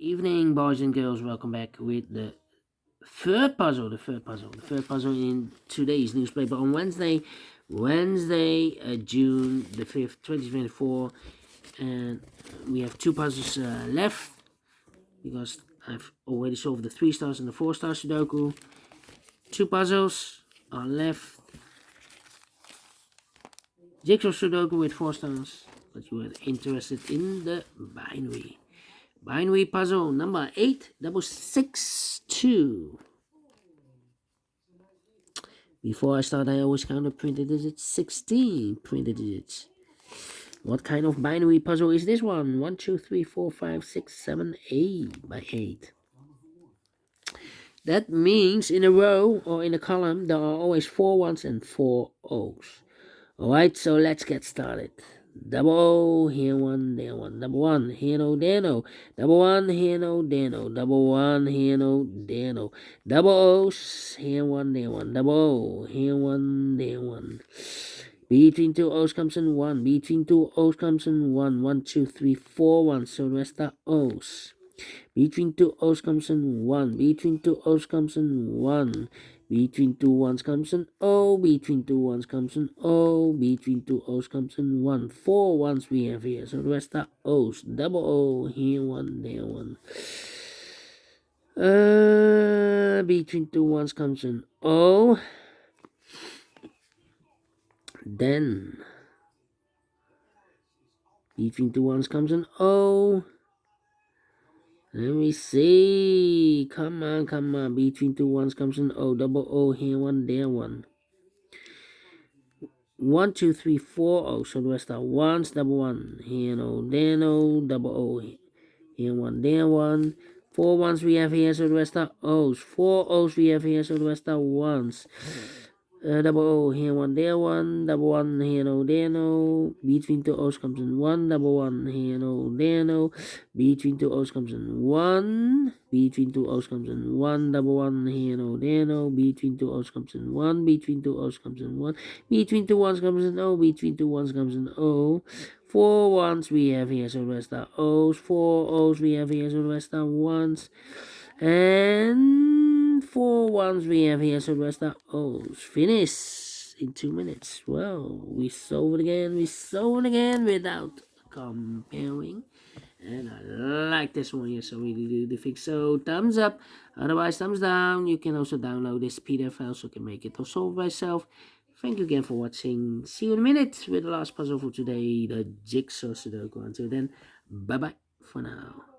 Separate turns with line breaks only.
Evening, boys and girls. Welcome back with the third puzzle. The third puzzle in today's newspaper on Wednesday, June the 5th, 2024. And we have two puzzles left because I've already solved the 3 stars and the 4 star Sudoku. Two puzzles are left. Jigsaw Sudoku with 4 stars, but you are interested in the binary puzzle number 8662. Before I start, I always count the printed digits. 16 printed digits. What kind of binary puzzle is this one? 1, 2, 3, 4, 5, 6, 7, 8 by 8. That means in a row or in a column there are always 4 ones and 4 O's. Alright, so let's get started. Double O, here one, there one. Double one, here no, there no. Double one, here no, there no. Double one, here no, there no. Double O's, here one, there one. Double O, here one, there one. Between 2 O's comes in 1. Between 2 O's comes in 1. 1, 2, 3, 4 ones. So the rest are O's. Between 2 O's comes in 1. Between 2 O's comes in 1. Between 2 ones comes an O. Between 2 ones comes an O. Between 2 O's comes an 1. 4 ones we have here. So the rest are O's. Double O. Here one, there one. Between 2 ones comes an O. Then between 2 ones comes an O. Let me see. Come on. Between 2 ones comes an O. Double O, here one, there one. 1, 2, 3, 4 O's. So the rest are ones. Double one, here no, there no. Double O, here one, there one. 4 ones we have here, so the rest are O's. 4 O's we have here, so the rest are ones. Double O, here one, there one. Double one, here no, there no. Between 2 O's comes in 1. Double one, here no, there no. Between 2 O's comes in 1. Between 2 O's comes in 1. Double one, here no, there no. Between 2 O's comes in 1. Between 2 O's comes in 1. Between 2 ones comes in O. Between 2 ones comes in O. 4 ones we have here, so the rest are O's. 4 O's we have here, so the rest are ones. And 4 ones we have here, so the rest are O's. Finish in 2 minutes. Well, we solve it again without comparing. And I like this one here, so really do the fix. So thumbs up, otherwise thumbs down. You can also download this PDF file so you can make it or solve by yourself. Thank you again for watching. See you in a minute with the last puzzle for today, the Jigsaw Sudoku. Until then, bye bye for now.